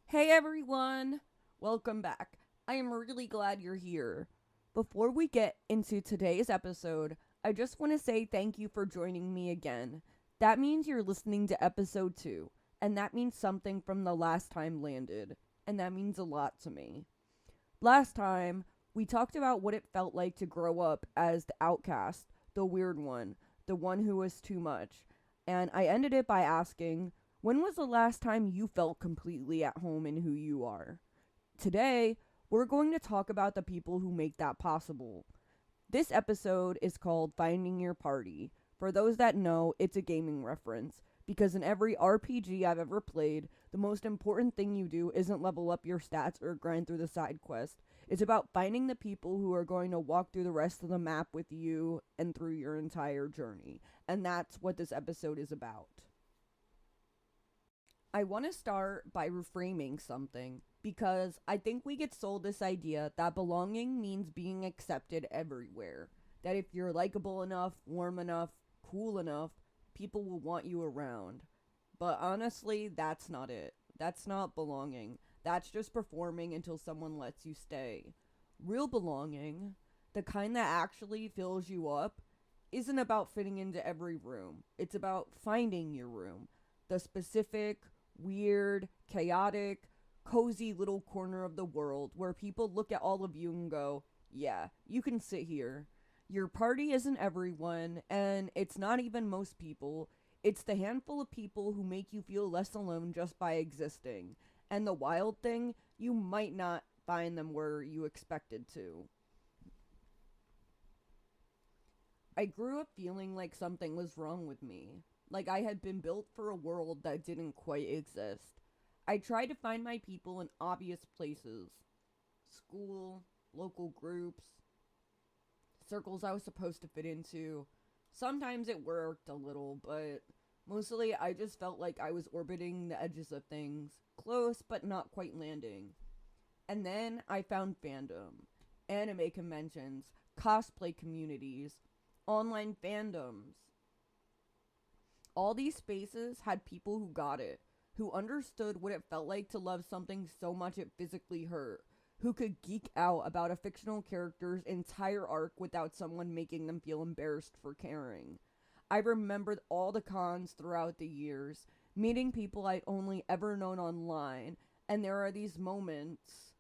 Hey everyone! Welcome back. I am really glad you're here. Before we get into today's episode, I just want to say thank you for joining me again. That means you're listening to episode 2, and that means something from the last time landed, and that means a lot to me. Last time, we talked about what it felt like to grow up as the outcast, the weird one, the one who was too much, and I ended it by asking, when was the last time you felt completely at home in who you are? Today, we're going to talk about the people who make that possible. This episode is called Finding Your Party. For those that know, it's a gaming reference, because in every RPG I've ever played, the most important thing you do isn't level up your stats or grind through the side quest. It's about finding the people who are going to walk through the rest of the map with you and through your entire journey. And that's what this episode is about. I want to start by reframing something because I think we get sold this idea that belonging means being accepted everywhere. That if you're likable enough, warm enough, cool enough, people will want you around. But honestly, that's not it. That's not belonging. That's just performing until someone lets you stay. Real belonging, the kind that actually fills you up, isn't about fitting into every room. It's about finding your room. The specific, weird, chaotic, cozy little corner of the world where people look at all of you and go, yeah, you can sit here. Your party isn't everyone, and it's not even most people. It's the handful of people who make you feel less alone just by existing. And the wild thing, you might not find them where you expected to. I grew up feeling like something was wrong with me. Like I had been built for a world that didn't quite exist. I tried to find my people in obvious places: school, local groups, circles I was supposed to fit into. Sometimes it worked a little, but mostly I just felt like I was orbiting the edges of things, close but not quite landing. And then I found fandom, anime conventions, cosplay communities, online fandoms. All these spaces had people who got it, who understood what it felt like to love something so much it physically hurt, who could geek out about a fictional character's entire arc without someone making them feel embarrassed for caring. I remembered all the cons throughout the years, meeting people I'd only ever known online, and there are these moments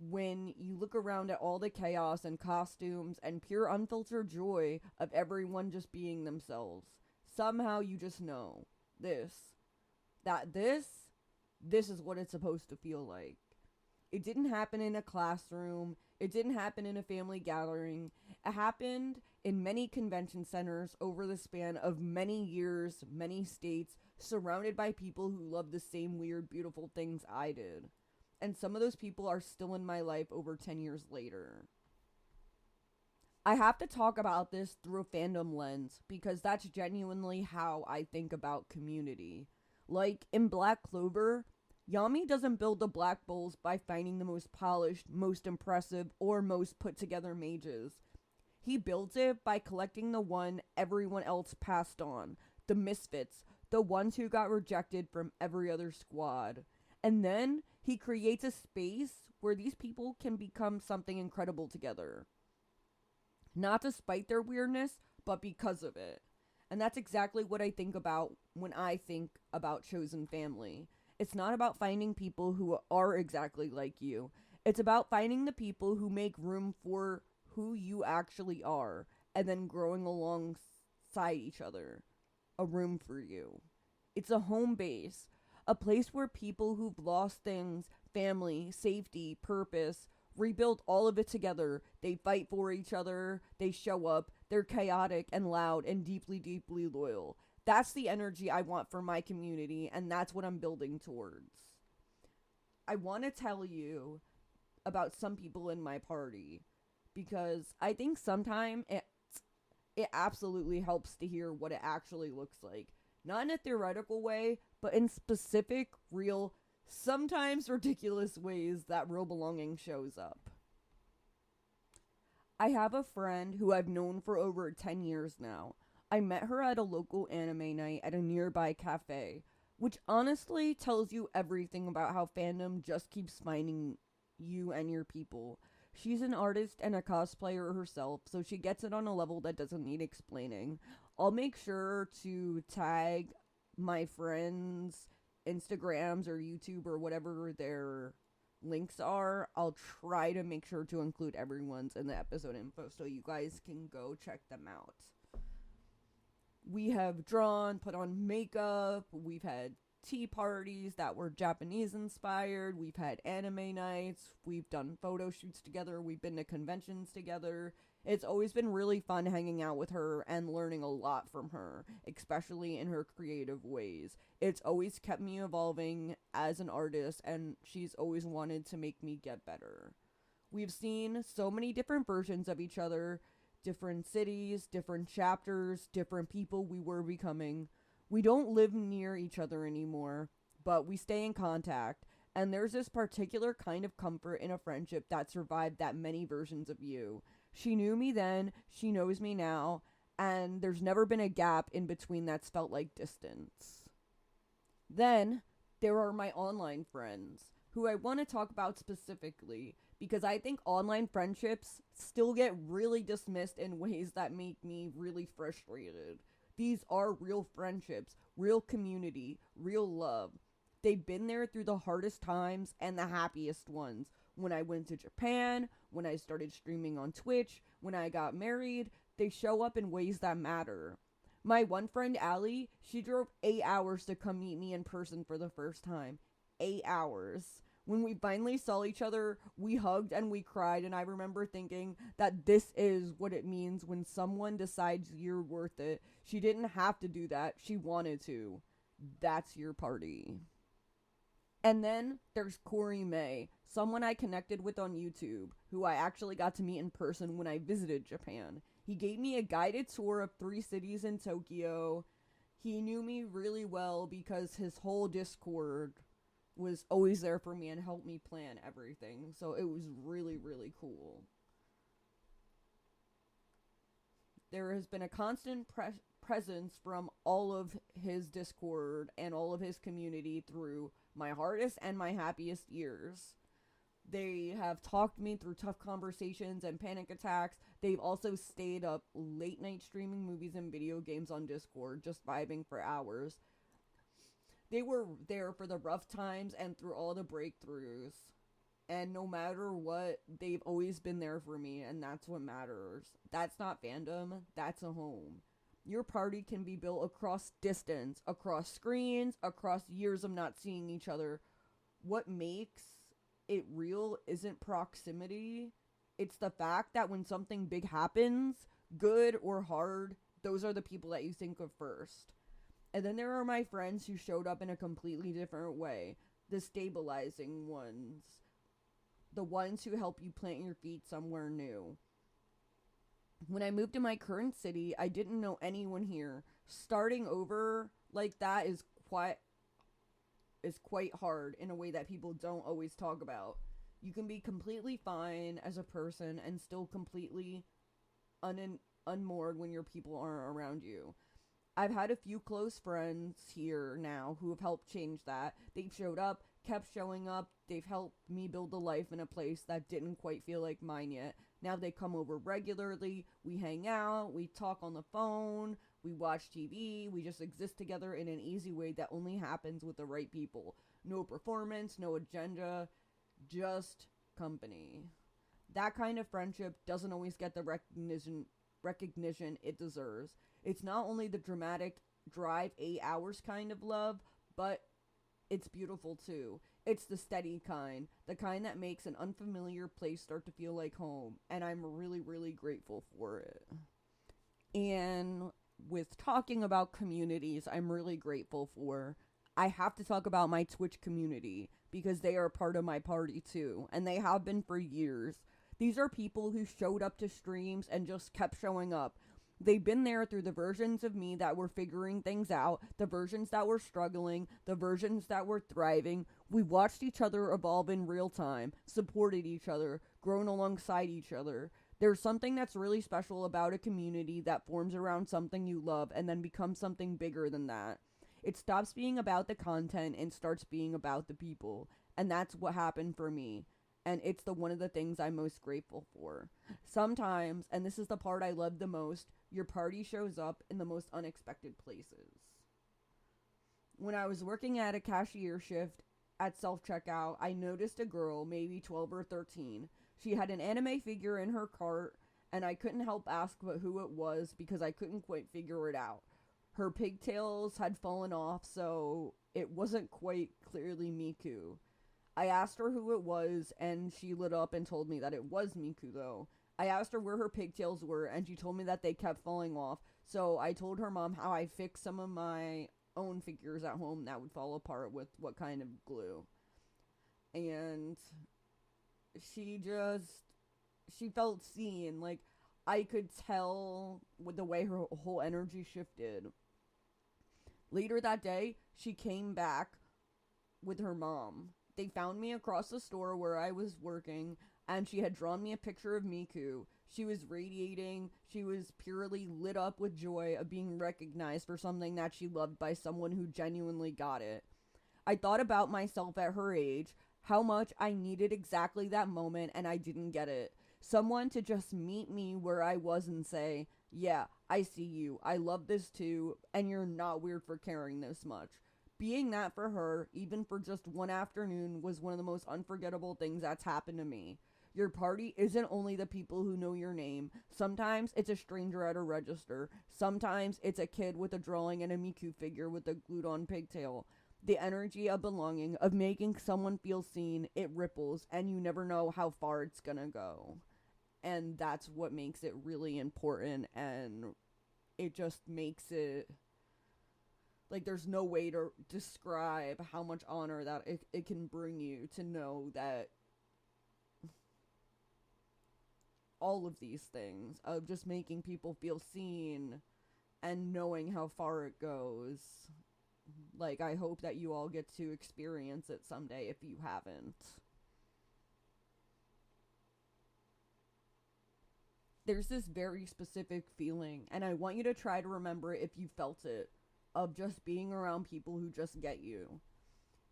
when you look around at all the chaos and costumes and pure unfiltered joy of everyone just being themselves. Somehow you just know this, that this is what it's supposed to feel like. It didn't happen in a classroom. It didn't happen in a family gathering. It happened in many convention centers over the span of many years, many states, surrounded by people who love the same weird, beautiful things I did. And some of those people are still in my life over 10 years later. I have to talk about this through a fandom lens because that's genuinely how I think about community. Like in Black Clover, Yami doesn't build the Black Bulls by finding the most polished, most impressive, or most put together mages. He builds it by collecting the one everyone else passed on, the misfits, the ones who got rejected from every other squad. And then he creates a space where these people can become something incredible together. Not despite their weirdness, but because of it. And that's exactly what I think about when I think about chosen family. It's not about finding people who are exactly like you. It's about finding the people who make room for who you actually are and then growing alongside each other. A room for you. It's a home base, a place where people who've lost things, family, safety, purpose, rebuild all of it together. They fight for each other, they show up, they're chaotic and loud and deeply, deeply loyal. That's the energy I want for my community, and that's what I'm building towards. I want to tell you about some people in my party because I think sometimes it absolutely helps to hear what it actually looks like. Not in a theoretical way, but in specific, real, sometimes ridiculous ways that real belonging shows up. I have a friend who I've known for over 10 years now. I met her at a local anime night at a nearby cafe. which honestly tells you everything about how fandom just keeps finding you and your people. She's an artist and a cosplayer herself, so she gets it on a level that doesn't need explaining. I'll make sure to tag my friends' Instagrams or YouTube or whatever their links are. I'll try to make sure to include everyone's in the episode info so you guys can go check them out. We have drawn, put on makeup, we've had tea parties that were Japanese inspired, we've had anime nights, we've done photo shoots together, we've been to conventions together. It's always been really fun hanging out with her and learning a lot from her, especially in her creative ways. It's always kept me evolving as an artist, and she's always wanted to make me get better. We've seen so many different versions of each other, different cities, different chapters, different people we were becoming. We don't live near each other anymore, but we stay in contact. And there's this particular kind of comfort in a friendship that survived that many versions of you. She knew me then, she knows me now, and there's never been a gap in between that's felt like distance. Then, there are my online friends, who I want to talk about specifically, because I think online friendships still get really dismissed in ways that make me really frustrated. These are real friendships, real community, real love. They've been there through the hardest times and the happiest ones. When I went to Japan, when I started streaming on Twitch, when I got married, they show up in ways that matter. My one friend, Allie, she drove 8 hours to come meet me in person for the first time. 8 hours. When we finally saw each other, we hugged and we cried, and I remember thinking that this is what it means when someone decides you're worth it. She didn't have to do that, she wanted to. That's your party. And then there's Corey May, someone I connected with on YouTube, who I actually got to meet in person when I visited Japan. He gave me a guided tour of 3 cities in Tokyo. He knew me really well because his whole Discord was always there for me and helped me plan everything. So it was really, really cool. There has been a constant presence from all of his Discord and all of his community through my hardest and my happiest years. They have talked me through tough conversations and panic attacks. They've also stayed up late night streaming movies and video games on Discord, just vibing for hours. They were there for the rough times and through all the breakthroughs. And no matter what, they've always been there for me, and that's what matters. That's not fandom, that's a home. Your party can be built across distance, across screens, across years of not seeing each other. What makes it real isn't proximity. It's the fact that when something big happens, good or hard, those are the people that you think of first. And then there are my friends who showed up in a completely different way. The stabilizing ones. The ones who help you plant your feet somewhere new. When I moved to my current city, I didn't know anyone here. Starting over like that is quite hard in a way that people don't always talk about. You can be completely fine as a person and still completely unmoored when your people aren't around you. I've had a few close friends here now who have helped change that. They've showed up, kept showing up. They've helped me build a life in a place that didn't quite feel like mine yet. Now they come over regularly. We hang out. We talk on the phone. We watch TV. We just exist together in an easy way that only happens with the right people. No performance, no agenda, just company. That kind of friendship doesn't always get the recognition it deserves. It's not only the dramatic drive 8 hours kind of love, but it's beautiful too. It's the steady kind, the kind that makes an unfamiliar place start to feel like home, and I'm really, really grateful for it. And with talking about communities, I'm really grateful for. I have to talk about my Twitch community because they are part of my party too, and they have been for years. These are people who showed up to streams and just kept showing up. They've been there through the versions of me that were figuring things out, the versions that were struggling, the versions that were thriving. We watched each other evolve in real time, supported each other, grown alongside each other. There's something that's really special about a community that forms around something you love and then becomes something bigger than that. It stops being about the content and starts being about the people. And that's what happened for me. And it's the one of the things I'm most grateful for. Sometimes, and this is the part I love the most, your party shows up in the most unexpected places. When I was working at a cashier shift at self checkout, I noticed a girl, maybe 12 or 13. She had an anime figure in her cart, and I couldn't help ask who it was because I couldn't quite figure it out. Her pigtails had fallen off, so it wasn't quite clearly Miku. I asked her who it was, and she lit up and told me that it was Miku, though. I asked her where her pigtails were, and she told me that they kept falling off. So I told her mom how I fixed some of my own figures at home that would fall apart with what kind of glue. And she felt seen. Like, I could tell with the way her whole energy shifted. Later that day, she came back with her mom. They found me across the store where I was working, and she had drawn me a picture of Miku. She was radiating. She was purely lit up with joy of being recognized for something that she loved by someone who genuinely got it. I thought about myself at her age, how much I needed exactly that moment, and I didn't get it. Someone to just meet me where I was and say, yeah, I see you. I love this too, and you're not weird for caring this much. Being that for her, even for just one afternoon, was one of the most unforgettable things that's happened to me. Your party isn't only the people who know your name. Sometimes it's a stranger at a register. Sometimes it's a kid with a drawing and a Miku figure with a glued on pigtail. The energy of belonging, of making someone feel seen, it ripples, and you never know how far it's gonna go. And that's what makes it really important, and it just makes it like there's no way to describe how much honor that it can bring you to know that all of these things of just making people feel seen and knowing how far it goes. Like, I hope that you all get to experience it someday if you haven't. There's this very specific feeling, and I want you to try to remember it if you felt it, of just being around people who just get you.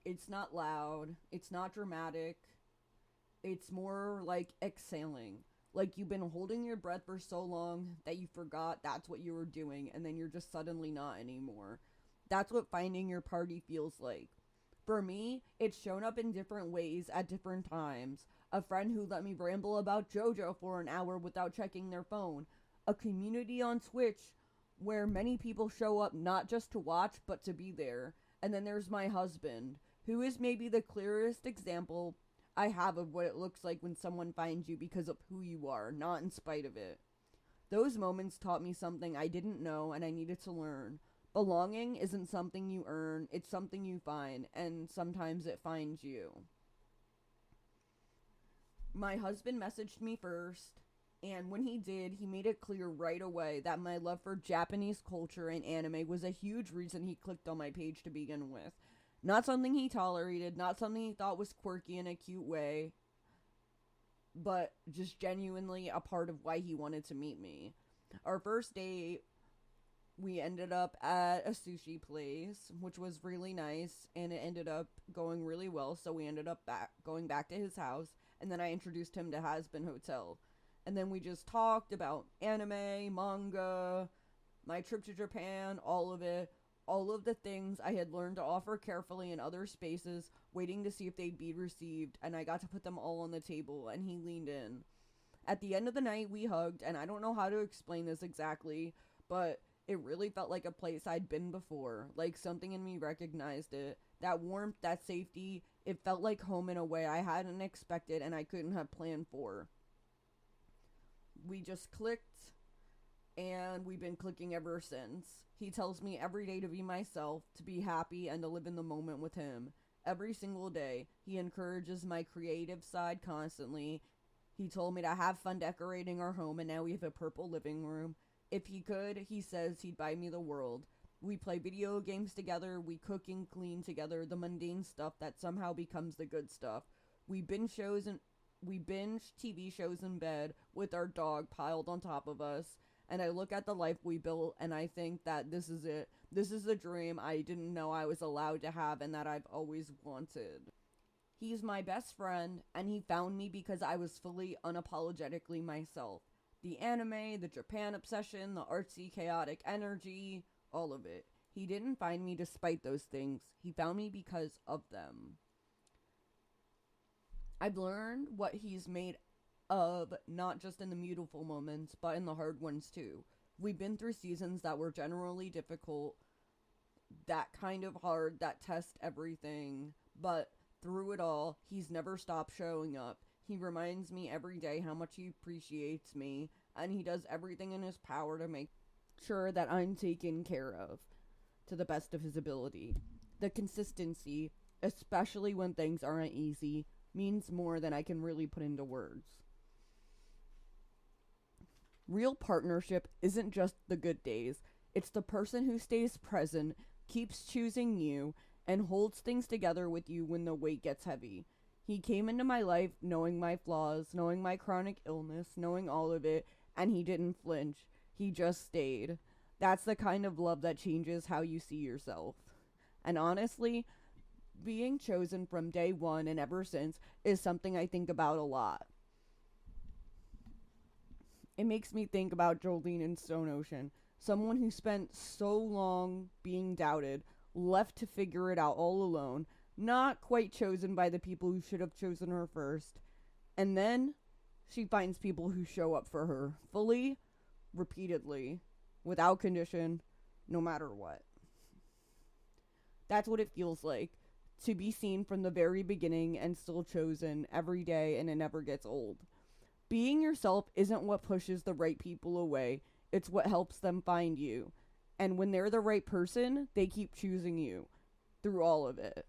It's not loud, it's not dramatic, it's more like exhaling. Like you've been holding your breath for so long that you forgot that's what you were doing, and then you're just suddenly not anymore. That's what finding your party feels like. For me, it's shown up in different ways at different times. A friend who let me ramble about JoJo for an hour without checking their phone. A community on Twitch where many people show up not just to watch, but to be there. And then there's my husband, who is maybe the clearest example I have of what it looks like when someone finds you because of who you are, not in spite of it. Those moments taught me something I didn't know and I needed to learn. Belonging isn't something you earn, it's something you find, and sometimes it finds you. My husband messaged me first, and when he did, he made it clear right away that my love for Japanese culture and anime was a huge reason he clicked on my page to begin with. Not something he tolerated, not something he thought was quirky in a cute way, but just genuinely a part of why he wanted to meet me. Our first date, we ended up at a sushi place, which was really nice, and it ended up going really well, so we ended up going back to his house, and then I introduced him to Hasbin Hotel. And then we just talked about anime, manga, my trip to Japan, all of it. All of the things I had learned to offer carefully in other spaces, waiting to see if they'd be received, and I got to put them all on the table, and he leaned in. At the end of the night, we hugged, and I don't know how to explain this exactly, but it really felt like a place I'd been before, like something in me recognized it. That warmth, that safety, it felt like home in a way I hadn't expected and I couldn't have planned for. We just clicked, and we've been clicking ever since. He tells me every day to be myself, to be happy, and to live in the moment with him. Every single day, he encourages my creative side constantly. He told me to have fun decorating our home, and now we have a purple living room. If he could, he says he'd buy me the world. We play video games together, we cook and clean together, the mundane stuff that somehow becomes the good stuff. We binge TV shows in bed with our dog piled on top of us. And I look at the life we built and I think that this is it. This is a dream I didn't know I was allowed to have and that I've always wanted. He's my best friend, and he found me because I was fully unapologetically myself. The anime, the Japan obsession, the artsy, chaotic energy, all of it. He didn't find me despite those things. He found me because of them. I've learned what he's made of, not just in the beautiful moments, but in the hard ones too. We've been through seasons that were generally difficult, that kind of hard, that test everything, but through it all, he's never stopped showing up. He reminds me every day how much he appreciates me, and he does everything in his power to make sure that I'm taken care of to the best of his ability. The consistency, especially when things aren't easy, means more than I can really put into words. Real partnership isn't just the good days. It's the person who stays present, keeps choosing you, and holds things together with you when the weight gets heavy. He came into my life knowing my flaws, knowing my chronic illness, knowing all of it, and he didn't flinch. He just stayed. That's the kind of love that changes how you see yourself. And honestly, being chosen from day one and ever since is something I think about a lot. It makes me think about Jolene in Stone Ocean, someone who spent so long being doubted, left to figure it out all alone, not quite chosen by the people who should have chosen her first. And then she finds people who show up for her fully, repeatedly, without condition, no matter what. That's what it feels like, to be seen from the very beginning and still chosen every day, and it never gets old. Being yourself isn't what pushes the right people away, it's what helps them find you. And when they're the right person, they keep choosing you through all of it.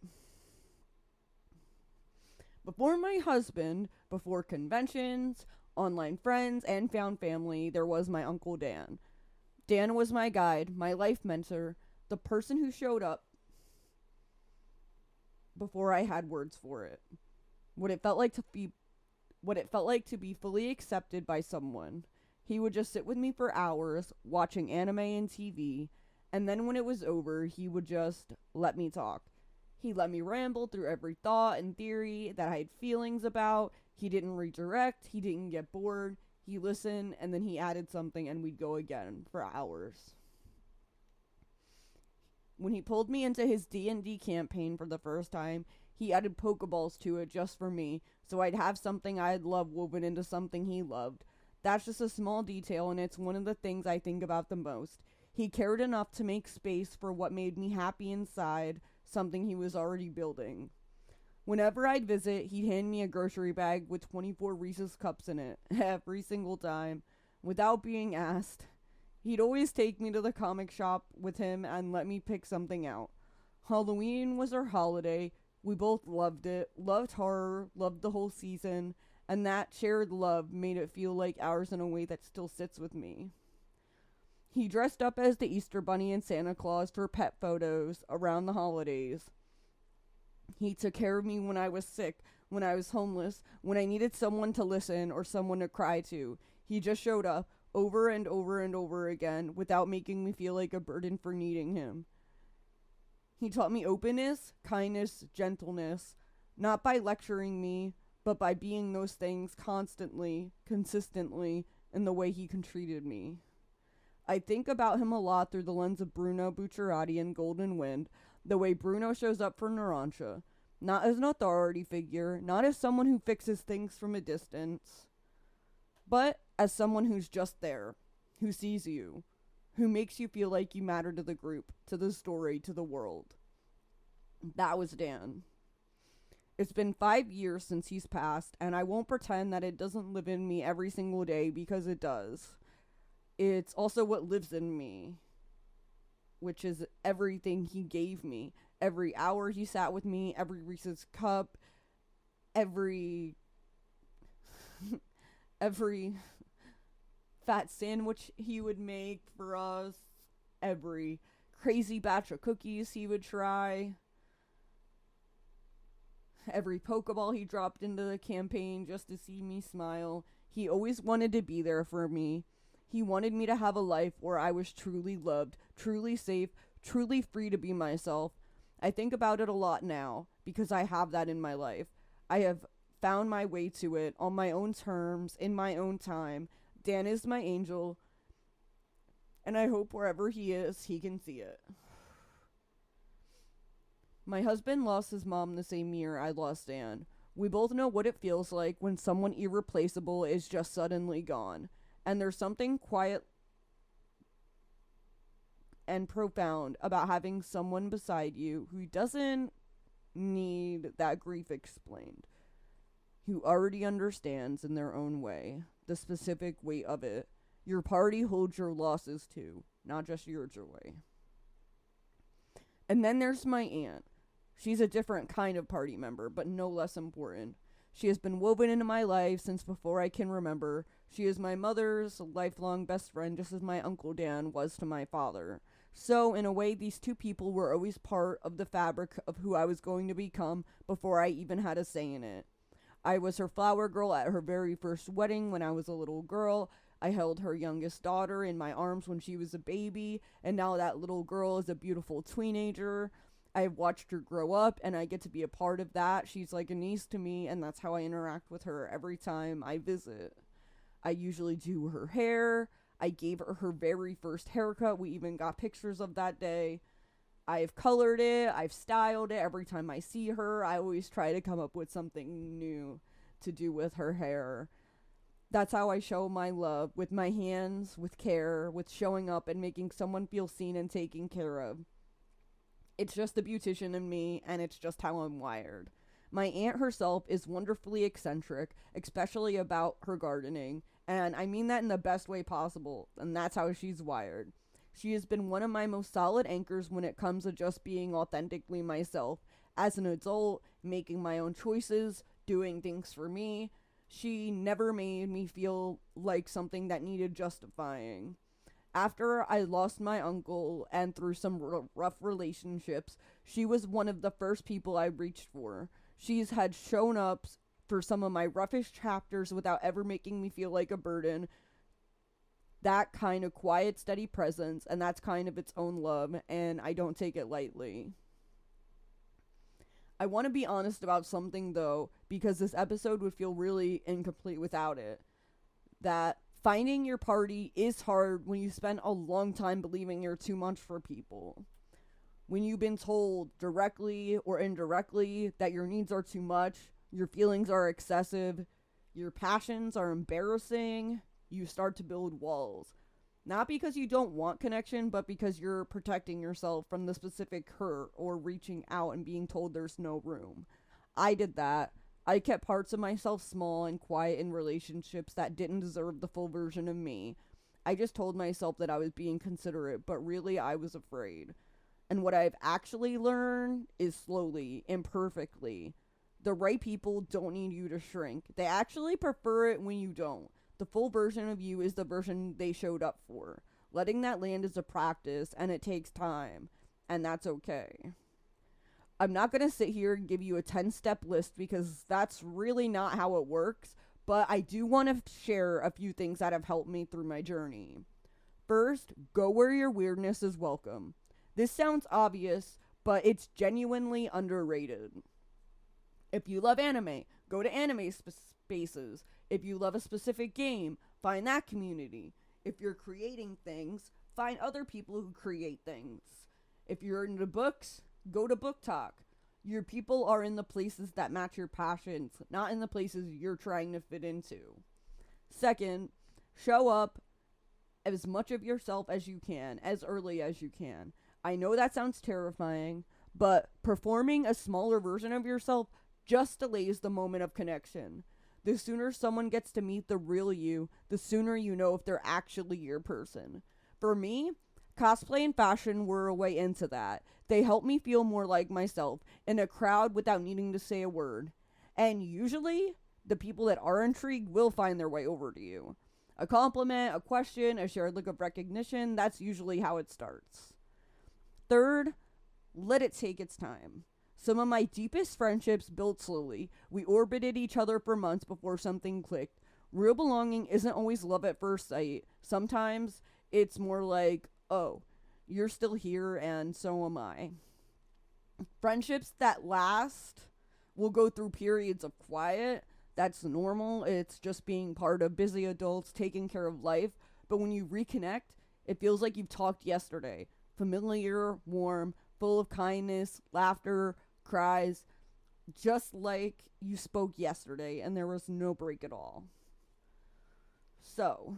Before my husband, before conventions, online friends, and found family, there was my Uncle Dan. Dan was my guide, my life mentor, the person who showed up before I had words for it. What it felt like to be fully accepted by someone. He would just sit with me for hours, watching anime and TV, and then when it was over, he would just let me talk. He let me ramble through every thought and theory that I had feelings about. He didn't redirect, he didn't get bored. He listened, and then he added something, and we'd go again for hours. When he pulled me into his D&D campaign for the first time, he added Pokeballs to it just for me, so I'd have something I'd love woven into something he loved. That's just a small detail, and it's one of the things I think about the most. He cared enough to make space for what made me happy inside, something he was already building. Whenever I'd visit, he'd hand me a grocery bag with 24 Reese's cups in it, every single time, without being asked. He'd always take me to the comic shop with him and let me pick something out. Halloween was our holiday. We both loved it, loved horror, loved the whole season, and that shared love made it feel like ours in a way that still sits with me. He dressed up as the Easter Bunny and Santa Claus for pet photos around the holidays. He took care of me when I was sick, when I was homeless, when I needed someone to listen or someone to cry to. He just showed up over and over and over again without making me feel like a burden for needing him. He taught me openness, kindness, gentleness, not by lecturing me, but by being those things constantly, consistently, in the way he treated me. I think about him a lot through the lens of Bruno Bucciarati in Golden Wind, the way Bruno shows up for Narancia. Not as an authority figure, not as someone who fixes things from a distance, but as someone who's just there, who sees you, who makes you feel like you matter to the group, to the story, to the world. That was Dan. It's been 5 years since he's passed, and I won't pretend that it doesn't live in me every single day, because it does. It's also what lives in me, which is everything he gave me. Every hour he sat with me, every Reese's cup, every fat sandwich he would make for us, every crazy batch of cookies he would try, every Pokeball he dropped into the campaign just to see me smile. He always wanted to be there for me. He wanted me to have a life where I was truly loved, truly safe, truly free to be myself. I think about it a lot now because I have that in my life. I have found my way to it on my own terms, in my own time. Dan is my angel, and I hope wherever he is, he can see it. My husband lost his mom the same year I lost Dan. We both know what it feels like when someone irreplaceable is just suddenly gone. And there's something quiet and profound about having someone beside you who doesn't need that grief explained, who already understands in their own way the specific weight of it. Your party holds your losses too, not just your joy. And then there's my aunt. She's a different kind of party member, but no less important. She has been woven into my life since before I can remember. She is my mother's lifelong best friend, just as my Uncle Dan was to my father. So, in a way, these two people were always part of the fabric of who I was going to become before I even had a say in it. I was her flower girl at her very first wedding when I was a little girl. I held her youngest daughter in my arms when she was a baby, and now that little girl is a beautiful teenager. I've watched her grow up, and I get to be a part of that. She's like a niece to me, and that's how I interact with her every time I visit. I usually do her hair. I gave her her very first haircut. We even got pictures of that day. I've colored it. I've styled it. Every time I see her, I always try to come up with something new to do with her hair. That's how I show my love, with my hands, with care, with showing up and making someone feel seen and taken care of. It's just the beautician in me, and it's just how I'm wired. My aunt herself is wonderfully eccentric, especially about her gardening, and I mean that in the best way possible, and that's how she's wired. She has been one of my most solid anchors when it comes to just being authentically myself. As an adult, making my own choices, doing things for me, she never made me feel like something that needed justifying. After I lost my uncle and through some rough relationships, she was one of the first people I reached for. She's had shown up for some of my roughest chapters without ever making me feel like a burden. That kind of quiet, steady presence, and that's kind of its own love, and I don't take it lightly. I want to be honest about something, though, because this episode would feel really incomplete without it. That finding your party is hard when you spend a long time believing you're too much for people. When you've been told directly or indirectly that your needs are too much, your feelings are excessive, your passions are embarrassing, you start to build walls. Not because you don't want connection, but because you're protecting yourself from the specific hurt or reaching out and being told there's no room. I did that. I kept parts of myself small and quiet in relationships that didn't deserve the full version of me. I just told myself that I was being considerate, but really I was afraid. And what I've actually learned is slowly, imperfectly. The right people don't need you to shrink. They actually prefer it when you don't. The full version of you is the version they showed up for. Letting that land is a practice, and it takes time. And that's okay. I'm not going to sit here and give you a 10-step list because that's really not how it works, but I do want to share a few things that have helped me through my journey. First, go where your weirdness is welcome. This sounds obvious, but it's genuinely underrated. If you love anime, go to anime spaces. If you love a specific game, find that community. If you're creating things, find other people who create things. If you're into books, go to Book Talk. Your people are in the places that match your passions, not in the places you're trying to fit into. Second, show up as much of yourself as you can, as early as you can. I know that sounds terrifying, but performing a smaller version of yourself just delays the moment of connection. The sooner someone gets to meet the real you, the sooner you know if they're actually your person. For me, cosplay and fashion were a way into that. They help me feel more like myself in a crowd without needing to say a word. And usually, the people that are intrigued will find their way over to you. A compliment, a question, a shared look of recognition, that's usually how it starts. Third, let it take its time. Some of my deepest friendships built slowly. We orbited each other for months before something clicked. Real belonging isn't always love at first sight. Sometimes it's more like, oh, You're still here, and so am I. Friendships that last will go through periods of quiet. That's normal. It's just being part of busy adults taking care of life. But when you reconnect, it feels like you've talked yesterday. Familiar, warm, full of kindness, laughter, cries, just like you spoke yesterday and there was no break at all. So,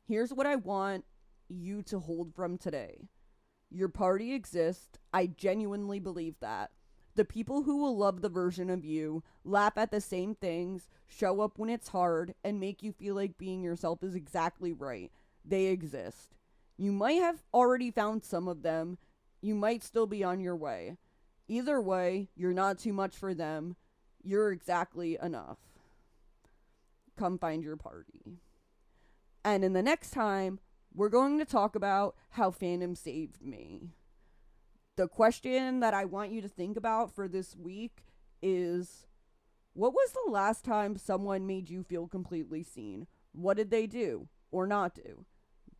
here's what I want you to hold from today. Your party exists. I genuinely believe that. The people who will love the version of you, laugh at the same things, show up when it's hard, and make you feel like being yourself is exactly right. They exist. You might have already found some of them. You might still be on your way. Either way, you're not too much for them. You're exactly enough. Come find your party. And in the next time, we're going to talk about how fandom saved me. The question that I want you to think about for this week is, what was the last time someone made you feel completely seen? What did they do or not do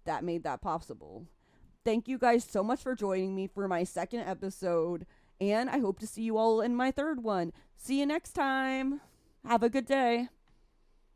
that made that possible? Thank you guys so much for joining me for my second episode, and I hope to see you all in my third one. See you next time. Have a good day.